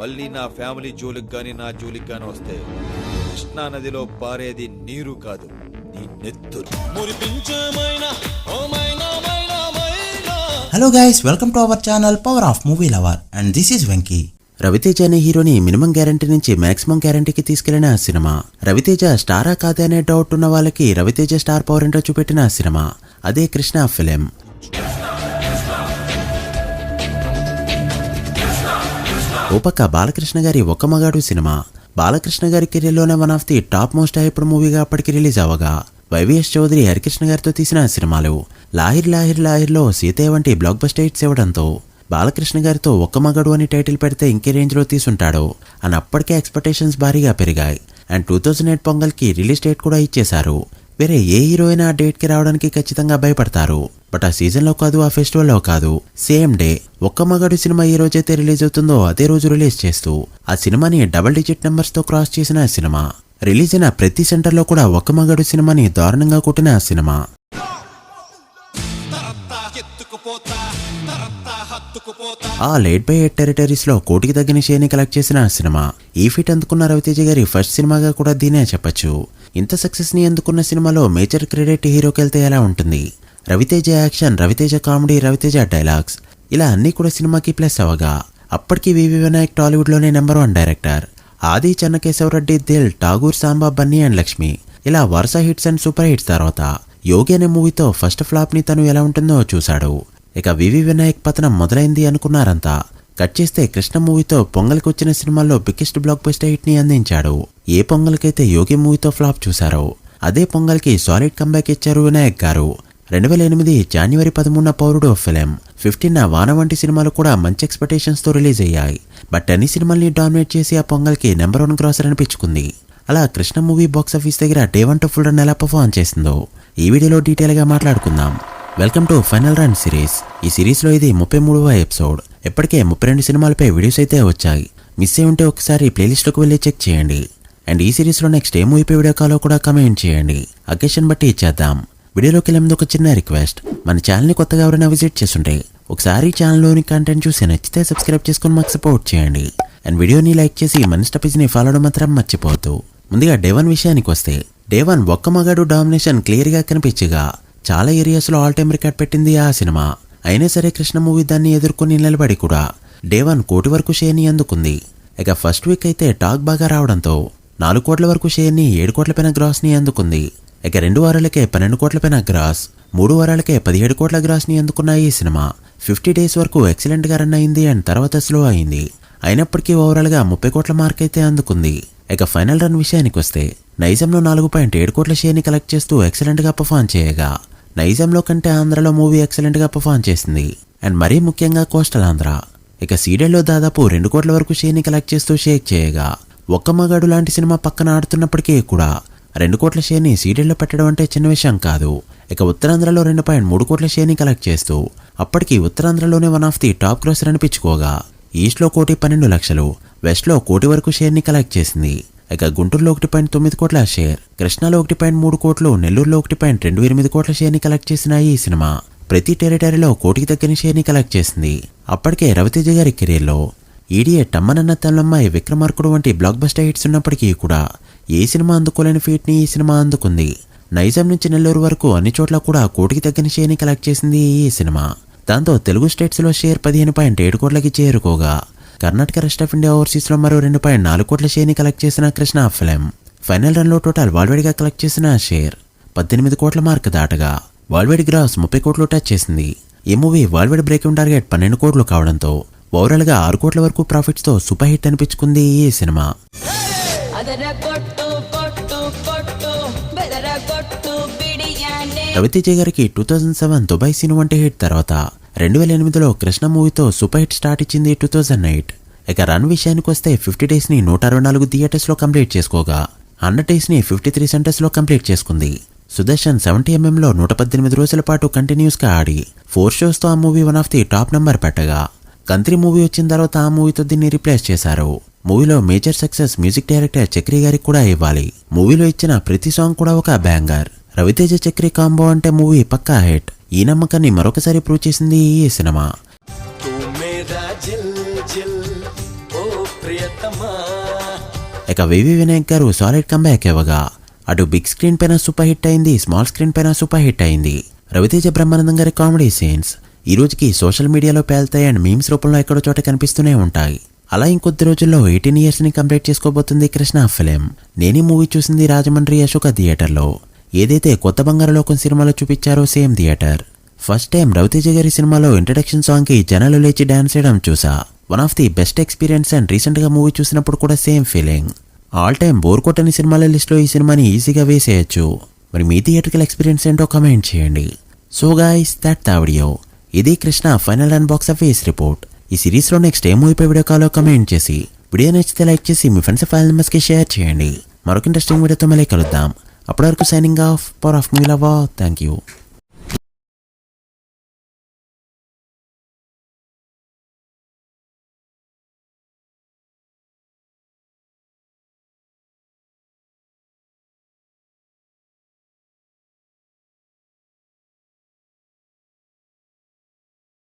మళ్ళీ నా ఫ్యామిలీ జోలికి గాని నా జోలికి గాని వస్తే కృష్ణా నదిలో పారేది నీరు కాదు, నీ నెత్తురు. Hello guys, welcome to our channel power of movie lover and this is Venky. Ravi Teja అనే హీరోని మినిమం గ్యారంటీ నుంచి మాక్సిమం గ్యారంటీకి తీసుకెళ్లిన సినిమా. రవితేజ స్టారా కాదే అనే డౌట్ ఉన్న వాళ్ళకి రవితేజ స్టార్ పవర్ ఏంటో చూపెట్టిన సినిమా అదే కృష్ణ ఫిలిం. ఓ పక్క బాలకృష్ణ గారి ఒక్క మగాడు సినిమా. బాలకృష్ణ గారి కెరీర్లోనే one of the top most hyped మూవీగా అప్పటికి రిలీజ్ అవ్వగా వైవిఎస్ చౌదరి హరికృష్ణ గారితో తీసిన సినిమాలు లాహిర్ లాహిర్ లాహిర్లో సీతయ్య వంటి బ్లాక్ బస్టర్ హిట్స్ ఇవ్వడంతో బాలకృష్ణ గారితో ఒక్క మగాడు అని టైటిల్ పెడితే ఇంకే రేంజ్లో తీసుంటాడు అని అప్పటికే ఎక్స్పెక్టేషన్స్ భారీగా పెరిగాయి. అండ్ 2008 పొంగల్కి రిలీజ్ డేట్ కూడా ఇచ్చేశారు. వేరే ఏ హీరో అయినా ఆ డేట్కి రావడానికి ఖచ్చితంగా భయపడతారు. బట్ ఆ సీజన్లో కాదు, ఆ ఫెస్టివల్లో కాదు, సేమ్ డే ఒక్క మగాడు సినిమా ఏ రోజైతే రిలీజ్ అవుతుందో అదే రోజు రిలీజ్ చేస్తూ ఆ సినిమాని డబుల్ డిజిట్ నెంబర్స్తో క్రాస్ చేసిన సినిమా. రిలీజ్ అయిన ప్రతి సెంటర్లో కూడా ఒక్క మగాడు సినిమాని దారుణంగా కొట్టిన సినిమా. ఆ లేట్ బై 8 టెరిటరీస్ లో కోటికి తగ్గిన షేర్ని కలెక్ట్ చేసిన సినిమా. ఈ ఫీట్ అందుకున్న రవితేజ గారి ఫస్ట్ సినిమాగా కూడా దీనే చెప్పొచ్చు. ఇంత సక్సెస్ ని అందుకున్న సినిమాలో మేజర్ క్రెడిట్ హీరోకి వెళ్తే ఎలా ఉంటుంది? Ravi Teja action, Ravi Teja comedy, Ravi Teja dialogues ఇలా అన్ని కూడా సినిమాకి ప్లస్ అవగా అప్పటికి వివి వినాయక్ టాలీవుడ్ లోనే నెంబర్ 1 డైరెక్టర్. ఆది చెన్నకేశవరెడ్డి, దిల్, ఠాగూర్, సాంబా, బన్నీ అండ్ లక్ష్మి ఇలా వరుస హిట్స్ అండ్ సూపర్ హిట్స్ తర్వాత యోగి అనే మూవీతో ఫస్ట్ ఫ్లాప్ ని తను ఎలా ఉంటుందో చూశాడు. ఇక వివి వినాయక్ పతనం మొదలైంది అనుకున్నారంతా. కట్ చేస్తే కృష్ణ మూవీతో పొంగల్కి వచ్చిన సినిమాల్లో బిగ్గెస్ట్ బ్లాక్ బస్టర్ హిట్ ని అందించాడు. ఏ పొంగల్కైతే యోగి మూవీతో ఫ్లాప్ చూశారో అదే పొంగల్కి సాలిడ్ కంబ్యాక్ ఇచ్చారు వినాయక్ గారు. 2008 జనవరి 13 పౌరుడు ఫిలిం, 15 వాన వంటి సినిమాలు కూడా మంచి ఎక్స్పెక్టేషన్స్ తో రిలీజ్ అయ్యాయి. బట్ అన్ని సినిమాల్ని డామినేట్ చేసి ఆ పొంగల్కి నెంబర్ 1 గ్రాసర్ అనిపించుకుంది. అలా కృష్ణ మూవీ బాక్సాఫీస్ దగ్గర డే 1 to ఫుల్ రన్ ఎలా పర్ఫార్మ్ చేసిందో ఈ వీడియోలో డీటెయిల్ గా మాట్లాడుకుందాం. Welcome to final run series. ఈ సిరీస్ లో ఇది 33వ ఎపిసోడ్. ఇప్పటికే 32 సినిమాలపై వీడియోస్ అయితే వచ్చాయి. మిస్ అయి ఉంటే ఒకసారి ప్లేలిస్ట్ లోకి వెళ్ళి చెక్ చేయండి. అండ్ ఈ సిరీస్ లో నెక్స్ట్ ఏ మూవీపై వీడియో కాలో కూడా కమెంట్ చేయండి. అకేషన్ బట్టి ఇచ్చేద్దాం. వీడియోలోకి వెళ్ళే ముందు ఒక చిన్న రిక్వెస్ట్, మన ఛానల్ ని కొత్తగా ఎవరైనా విజిట్ చేస్తుంటే ఒకసారి ఛానల్లోని కంటెంట్ చూసి నచ్చితే సబ్స్క్రైబ్ చేసుకుని మాకు సపోర్ట్ చేయండి. అండ్ వీడియోని లైక్ చేసి మన స్టపీస్ ని ఫాలో అవడం మాత్రం మర్చిపోవద్దు. ముందుగా డే 1 విషయానికి వస్తే డే 1 ఒక్క మగాడు డామినేషన్ క్లియర్ గా కనిపించగా చాలా ఏరియాస్ లో ఆల్ టైమ్ రికార్డ్ పెట్టింది ఆ సినిమా. అయినా సరే కృష్ణ మూవీ దాన్ని ఎదుర్కొని నిలబడి కూడా డే 1 కోటి వరకు షేర్ ని అందుకుంది. ఇక ఫస్ట్ వీక్ అయితే టాక్ బాగా రావడంతో 4 కోట్ల వరకు షేర్ ని 7 కోట్ల పైన గ్రాస్ ని అందుకుంది. ఇక 2 వారాలకే 12 కోట్ల పైన గ్రాస్, 3 వారాలకే 17 కోట్ల గ్రాస్ ని అందుకున్న ఈ సినిమా 50 డేస్ వరకు ఎక్సలెంట్ గా రన్ అయింది అండ్ తర్వాత స్లో అయింది. అయినప్పటికీ ఓవరాల్ గా 30 కోట్ల మార్క్ అయితే అందుకుంది. ఇక ఫైనల్ రన్ విషయానికి వస్తే నైజాంలో 4.7 కోట్ల షేర్ ని కలెక్ట్ చేస్తూ ఎక్సలెంట్ గా పర్ఫార్మ్ చేయగా నైజాంలో కంటే ఆంధ్రలో మూవీ ఎక్సలెంట్ గా పర్ఫార్మ్ చేసింది. అండ్ మరీ ముఖ్యంగా కోస్టల్ ఆంధ్ర ఇక సీడెల్లో దాదాపు 2 కోట్ల వరకు షేర్ ని కలెక్ట్ చేస్తూ షేక్ చేయగా ఒక్క మగాడు లాంటి సినిమా పక్కన ఆడుతున్నప్పటికీ కూడా 2 కోట్ల షేర్ ని సీడెల్లో పెట్టడం అంటే చిన్న విషయం కాదు. ఇక ఉత్తరాంధ్రలో 2.3 కోట్ల షేర్ ని కలెక్ట్ చేస్తూ అప్పటికి ఉత్తరాంధ్రలోనే one of the top grosser అనిపించుకోగా ఈస్ట్ లో 1,12,00,000, వెస్ట్ లో 1 కోటి వరకు షేర్ ని కలెక్ట్ చేసింది. ఇక గుంటూరులో 1.9 కోట్ల షేర్, కృష్ణాలో 1.3 కోట్లు, నెల్లూరులో 1.28 కోట్ల షేర్ ని కలెక్ట్ చేసిన ఈ సినిమా ప్రతి టెరిటరీలో కోటికి తగ్గిన షేర్ ని కలెక్ట్ చేసింది. అప్పటికే రవితేజ గారి కెరీర్లో ఈడియట్, అమ్మనన్న తల్లమ్మాయి, విక్రమార్కుడు వంటి బ్లాక్ బస్టర్ హిట్స్ ఉన్నప్పటికీ కూడా ఏ సినిమా అందుకోలేని ఫీట్ ని ఈ సినిమా అందుకుంది. నైజాం నుంచి నెల్లూరు వరకు అన్ని చోట్ల కూడా కోటికి తగ్గిన షేర్ ని కలెక్ట్ చేసింది ఈ సినిమా. దాంతో తెలుగు స్టేట్స్ లో షేర్ 15.7 కోట్లకి చేరుకోగా Karnataka, rest of India, overseas లో మరో 2.4 కోట్ల షేర్ ని కలెక్ట్ చేసిన కృష్ణ ఫిలిం ఫైనల్ రన్ లో టోటల్ వాల్వేడిగా కలెక్ట్ చేసిన షేర్ 18 కోట్ల మార్క్ దాటగా వాల్వేడి గ్రాస్ 30 కోట్లు టచ్ చేసింది. ఈ మూవీ వాల్వేడి బ్రేకింగ్ టార్గెట్ 12 కోట్లు కావడంతో ఓవరాల్ గా 6 కోట్ల వరకు ప్రాఫిట్స్ తో సూపర్ హిట్ అనిపించుకుంది ఈ సినిమా. రవితేజ గారికి 2007 దుబాయ్ సీన్ వంటి హిట్ తర్వాత 2008లో కృష్ణ మూవీతో సూపర్ హిట్ స్టార్ట్ ఇచ్చింది 2008. ఇక రన్ విషయానికి వస్తే 50 డేస్ ని 164 థియేటర్స్ లో కంప్లీట్ చేసుకోగా 100 డేస్ ని 53 సెంటర్స్ లో కంప్లీట్ చేసుకుంది. సుదర్శన్ 70mm లో 118 రోజుల పాటు కంటిన్యూస్ గా ఆడి 4 షోస్ తో ఆ movie one of the top number పెట్టగా కంత్రి మూవీ వచ్చిన తర్వాత ఆ మూవీతో దీన్ని రీప్లేస్ చేశారు. మూవీలో major success music director Chakri గారికి కూడా ఇవ్వాలి. మూవీలో ఇచ్చిన ప్రతి సాంగ్ కూడా ఒక బ్యాంగర్. రవితేజ చక్రి కాంబో అంటే మూవీ పక్కా హిట్. ఈ నమ్మకాన్ని మరొకసారి ప్రూవ్ చేసింది ఈ సినిమా. ఇక వివి వినాయక్ గారు సాలిడ్ కంబ్యాక్ ఇవ్వగా అటు బిగ్ స్క్రీన్ పైన సూపర్ హిట్ అయింది, స్మాల్ స్క్రీన్ పైన సూపర్ హిట్ అయింది. రవితేజ బ్రహ్మానందం గారి కామెడీ సీన్స్ ఈ రోజుకి సోషల్ మీడియాలో పేలుతాయి అండ్ మీమ్స్ రూపంలో ఎక్కడో చోట కనిపిస్తూనే ఉంటాయి. అలా ఇంకొద్ది రోజుల్లో 18 years ని కంప్లీట్ చేసుకోబోతుంది కృష్ణ ఫిలిం. నేనీ మూవీ చూసింది రాజమండ్రి అశోక థియేటర్లో. ఏదైతే కొత్త బంగారు లోకం సినిమాలో చూపించారో same theatre. First time Ravi Teja గారి సినిమాలో ఇంట్రడక్షన్ సాంగ్ కి జనాలు లేచి డాన్స్ చేయడం చూసా. One of the best experience and recent గా మూవీ చూసినప్పుడు కూడా same feeling. All time bore కొట్టని సినిమాల లిస్ట్లో ఈ సినిమాని ఈజీగా వేసేయచ్చు. మరి మీ థియేటర్కల్ ఎక్స్పీరియన్స్ ఏంటో కమెంట్ చేయండి. So guys that the video. ఇది Krishna final and box office report. ఈ సిరీస్లో నెక్స్ట్ ఏ మూవీపై వీడియో కాలో కమెంట్ చేసి, వీడియో నచ్చితే లైక్ చేసి మీ ఫ్రెండ్స్ ఫైల్ మెంబర్స్కి షేర్ చేయండి. మరొక ఇంట్రెస్టింగ్ వీడియోతో మళ్ళీ కలుద్దాం. అప్పటి వరకు signing off. Power of me love. Thank you.